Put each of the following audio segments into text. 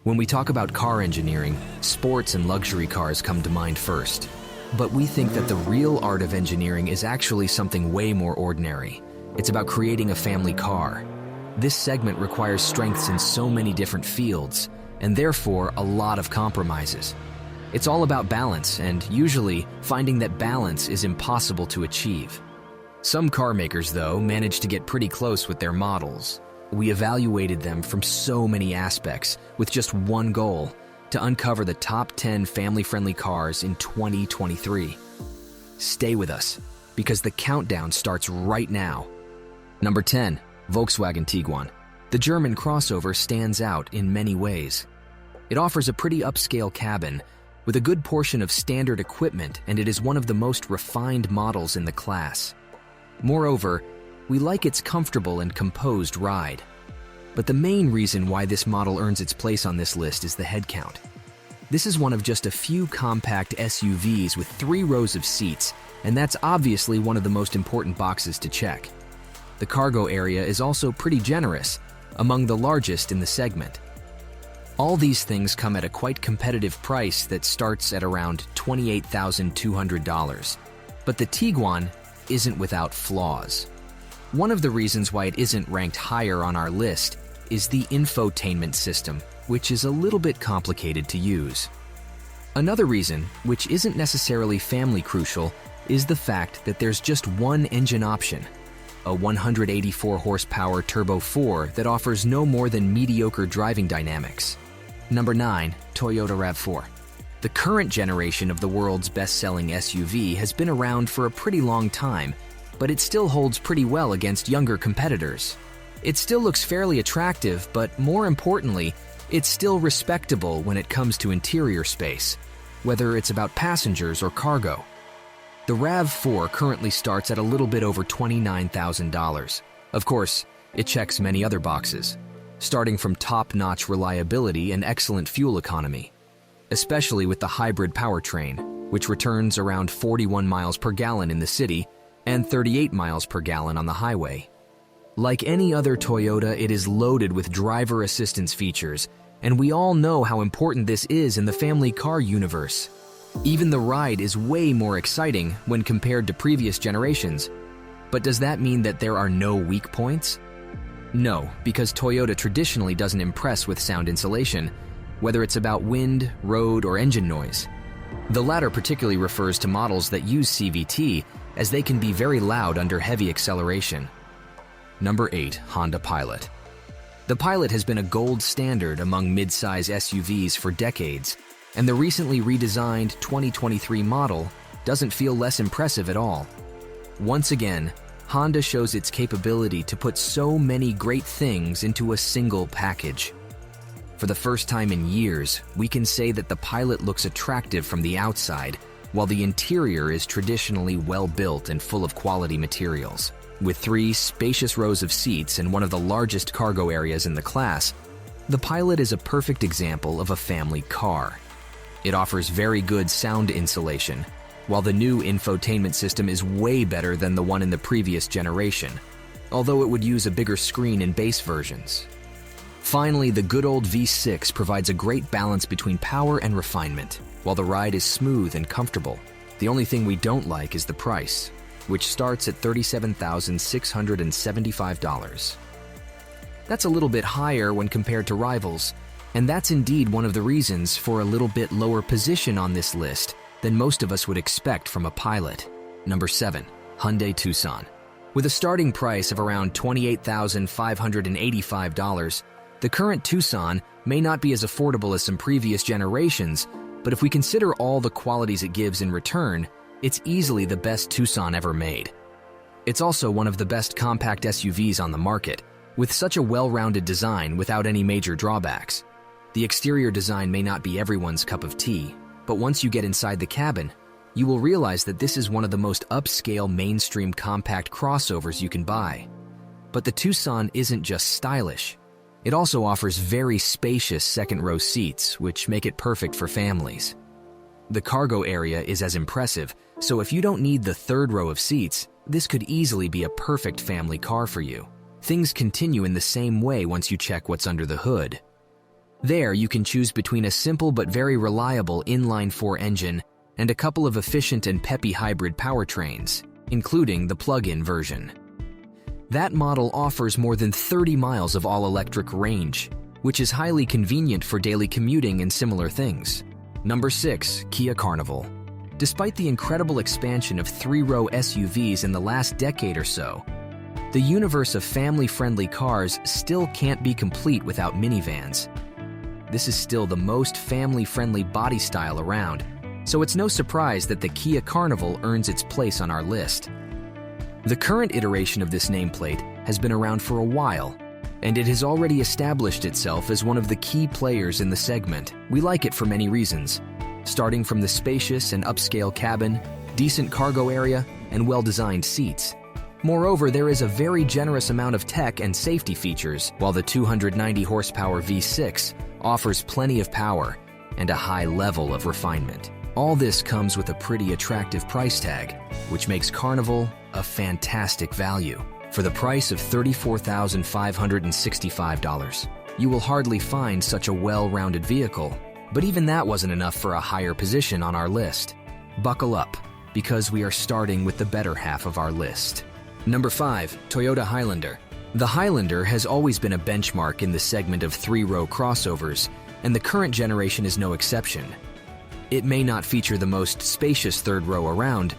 When we talk about car engineering, sports and luxury cars come to mind first. But we think that the real art of engineering is actually something way more ordinary. It's about creating a family car. This segment requires strengths in so many different fields, and therefore a lot of compromises. It's all about balance, and usually finding that balance is impossible to achieve. Some car makers, though, manage to get pretty close with their models. We evaluated them from so many aspects, with just one goal: to uncover the top 10 family-friendly cars in 2023. Stay with us, because the countdown starts right now. Number 10, Volkswagen Tiguan. The German crossover stands out in many ways. It offers a pretty upscale cabin, with a good portion of standard equipment, and it is one of the most refined models in the class. Moreover, we like its comfortable and composed ride. But the main reason why this model earns its place on this list is the head count. This is one of just a few compact SUVs with 3 rows of seats, and that's obviously one of the most important boxes to check. The cargo area is also pretty generous, among the largest in the segment. All these things come at a quite competitive price that starts at around $28,200. But the Tiguan isn't without flaws. One of the reasons why it isn't ranked higher on our list is the infotainment system, which is a little bit complicated to use. Another reason, which isn't necessarily family crucial, is the fact that there's just one engine option, a 184 horsepower Turbo 4 that offers no more than mediocre driving dynamics. Number 9, Toyota RAV4. The current generation of the world's best-selling SUV has been around for a pretty long time, but it still holds pretty well against younger competitors. It still looks fairly attractive, but more importantly, it's still respectable when it comes to interior space, whether it's about passengers or cargo. The RAV4 currently starts at a little bit over $29,000. Of course, it checks many other boxes, starting from top-notch reliability and excellent fuel economy, especially with the hybrid powertrain, which returns around 41 miles per gallon in the city and 38 miles per gallon on the highway. Like any other Toyota, it is loaded with driver assistance features, and we all know how important this is in the family car universe. Even the ride is way more exciting when compared to previous generations. But does that mean that there are no weak points? No, because Toyota traditionally doesn't impress with sound insulation, whether it's about wind, road, or engine noise. The latter particularly refers to models that use CVT, as they can be very loud under heavy acceleration. Number 8, Honda Pilot. The Pilot has been a gold standard among mid-size SUVs for decades, and the recently redesigned 2023 model doesn't feel less impressive at all. Once again, Honda shows its capability to put so many great things into a single package. For the first time in years, we can say that the Pilot looks attractive from the outside, while the interior is traditionally well-built and full of quality materials. With 3 spacious rows of seats and one of the largest cargo areas in the class, the Pilot is a perfect example of a family car. It offers very good sound insulation, while the new infotainment system is way better than the one in the previous generation, although it would use a bigger screen in base versions. Finally, the good old V6 provides a great balance between power and refinement, while the ride is smooth and comfortable. The only thing we don't like is the price, which starts at $37,675. That's a little bit higher when compared to rivals, and that's indeed one of the reasons for a little bit lower position on this list than most of us would expect from a Pilot. Number 7, Hyundai Tucson. With a starting price of around $28,585, the current Tucson may not be as affordable as some previous generations, but if we consider all the qualities it gives in return, it's easily the best Tucson ever made. It's also one of the best compact SUVs on the market, with such a well-rounded design without any major drawbacks. The exterior design may not be everyone's cup of tea, but once you get inside the cabin, you will realize that this is one of the most upscale mainstream compact crossovers you can buy. But the Tucson isn't just stylish. It also offers very spacious second-row seats, which make it perfect for families. The cargo area is as impressive, so if you don't need the third row of seats, this could easily be a perfect family car for you. Things continue in the same way once you check what's under the hood. There, you can choose between a simple but very reliable inline-4 engine and a couple of efficient and peppy hybrid powertrains, including the plug-in version. That model offers more than 30 miles of all-electric range, which is highly convenient for daily commuting and similar things. Number 6. Kia Carnival. Despite the incredible expansion of three-row SUVs in the last decade or so, the universe of family-friendly cars still can't be complete without minivans. This is still the most family-friendly body style around, so it's no surprise that the Kia Carnival earns its place on our list. The current iteration of this nameplate has been around for a while, and it has already established itself as one of the key players in the segment. We like it for many reasons, starting from the spacious and upscale cabin, decent cargo area, and well-designed seats. Moreover, there is a very generous amount of tech and safety features, while the 290 horsepower V6 offers plenty of power and a high level of refinement. All this comes with a pretty attractive price tag, which makes Carnival a fantastic value. For the price of $34,565, you will hardly find such a well-rounded vehicle, but even that wasn't enough for a higher position on our list. Buckle up, because we are starting with the better half of our list. Number 5. Toyota Highlander. The Highlander has always been a benchmark in the segment of three-row crossovers, and the current generation is no exception. It may not feature the most spacious third row around,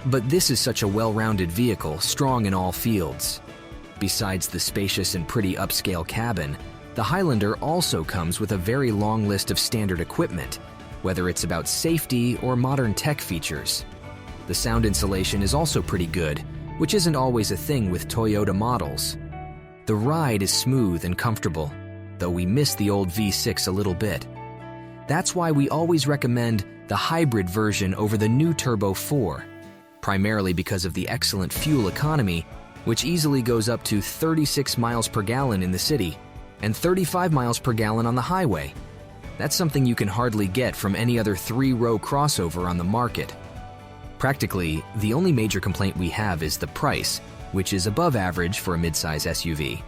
but this is such a well-rounded vehicle, strong in all fields. Besides the spacious and pretty upscale cabin, the Highlander also comes with a very long list of standard equipment, whether it's about safety or modern tech features. The sound insulation is also pretty good, which isn't always a thing with Toyota models. The ride is smooth and comfortable, though we miss the old V6 a little bit. That's why we always recommend the hybrid version over the new Turbo 4, primarily because of the excellent fuel economy, which easily goes up to 36 miles per gallon in the city and 35 miles per gallon on the highway. That's something you can hardly get from any other three-row crossover on the market. Practically, the only major complaint we have is the price, which is above average for a midsize SUV.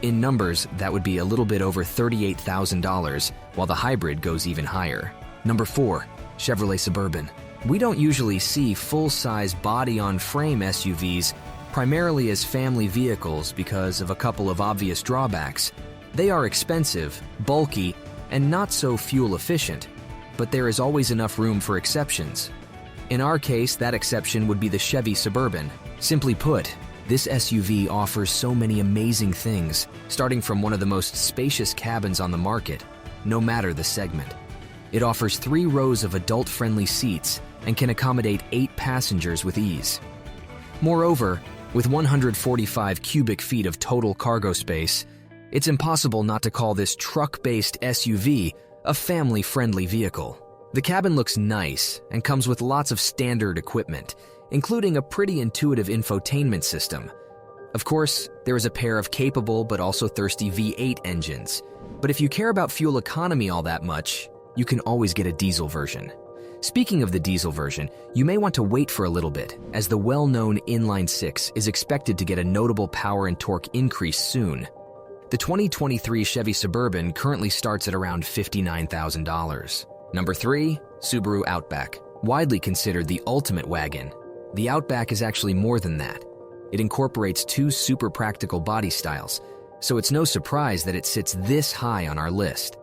In numbers, that would be a little bit over $38,000, while the hybrid goes even higher. Number 4. Chevrolet Suburban. We don't usually see full-size body-on-frame SUVs primarily as family vehicles because of a couple of obvious drawbacks. They are expensive, bulky, and not so fuel-efficient, but there is always enough room for exceptions. In our case, that exception would be the Chevy Suburban. Simply put, this SUV offers so many amazing things, starting from one of the most spacious cabins on the market, no matter the segment. It offers 3 rows of adult-friendly seats and can accommodate 8 passengers with ease. Moreover, with 145 cubic feet of total cargo space, it's impossible not to call this truck-based SUV a family-friendly vehicle. The cabin looks nice and comes with lots of standard equipment, including a pretty intuitive infotainment system. Of course, there is a pair of capable but also thirsty V8 engines, but if you care about fuel economy all that much, you can always get a diesel version. Speaking of the diesel version, you may want to wait for a little bit, as the well-known inline-6 is expected to get a notable power and torque increase soon. The 2023 Chevy Suburban currently starts at around $59,000. Number 3. Subaru Outback. Widely considered the ultimate wagon, the Outback is actually more than that. It incorporates 2 super practical body styles, so it's no surprise that it sits this high on our list.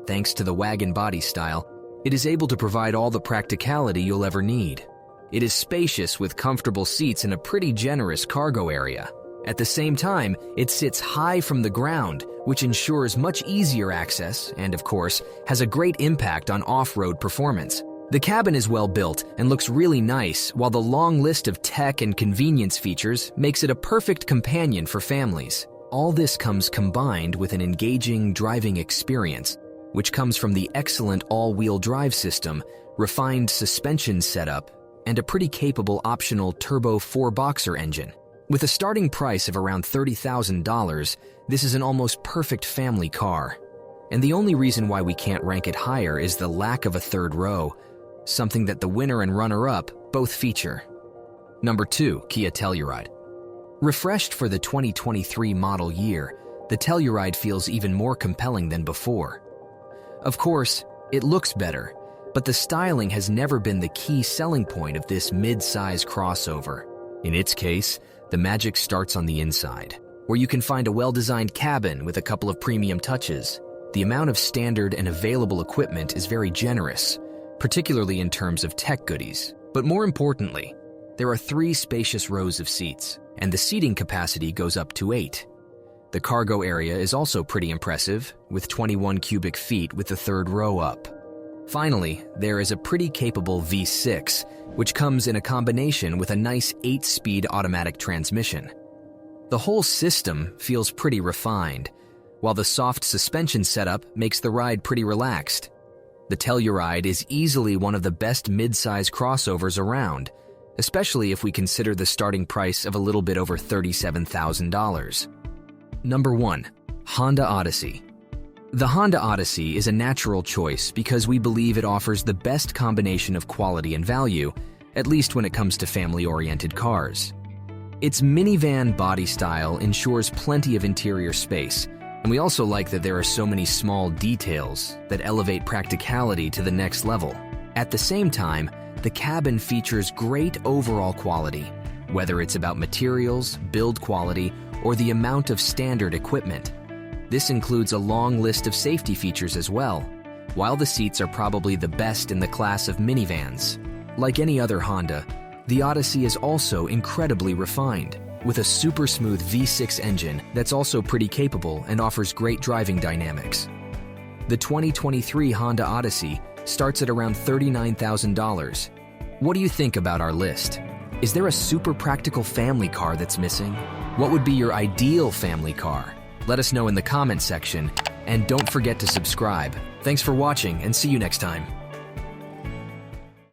Thanks to the wagon body style, it is able to provide all the practicality you'll ever need. It is spacious with comfortable seats and a pretty generous cargo area. At the same time, it sits high from the ground, which ensures much easier access and, of course, has a great impact on off-road performance. The cabin is well built and looks really nice, while the long list of tech and convenience features makes it a perfect companion for families. All this comes combined with an engaging driving experience, which comes from the excellent all-wheel drive system, refined suspension setup, and a pretty capable optional turbo 4-boxer engine. With a starting price of around $30,000, this is an almost perfect family car. And the only reason why we can't rank it higher is the lack of a third row, something that the winner and runner-up both feature. Number 2, Kia Telluride. Refreshed for the 2023 model year, the Telluride feels even more compelling than before. Of course, it looks better, but the styling has never been the key selling point of this mid-size crossover. In its case, the magic starts on the inside, where you can find a well-designed cabin with a couple of premium touches. The amount of standard and available equipment is very generous, particularly in terms of tech goodies. But more importantly, there are 3 spacious rows of seats, and the seating capacity goes up to 8. The cargo area is also pretty impressive, with 21 cubic feet with the 3rd row up. Finally, there is a pretty capable V6, which comes in a combination with a nice 8-speed automatic transmission. The whole system feels pretty refined, while the soft suspension setup makes the ride pretty relaxed. The Telluride is easily one of the best mid-size crossovers around, especially if we consider the starting price of a little bit over $37,000. Number 1. Honda Odyssey. The Honda Odyssey is a natural choice because we believe it offers the best combination of quality and value, at least when it comes to family-oriented cars. Its minivan body style ensures plenty of interior space, and we also like that there are so many small details that elevate practicality to the next level. At the same time, the cabin features great overall quality, whether it's about materials, build quality, or the amount of standard equipment. This includes a long list of safety features as well, while the seats are probably the best in the class of minivans. Like any other Honda, the Odyssey is also incredibly refined, with a super smooth V6 engine that's also pretty capable and offers great driving dynamics. The 2023 Honda Odyssey starts at around $39,000. What do you think about our list? Is there a super practical family car that's missing? What would be your ideal family car? Let us know in the comments section, and don't forget to subscribe. Thanks for watching, and see you next time.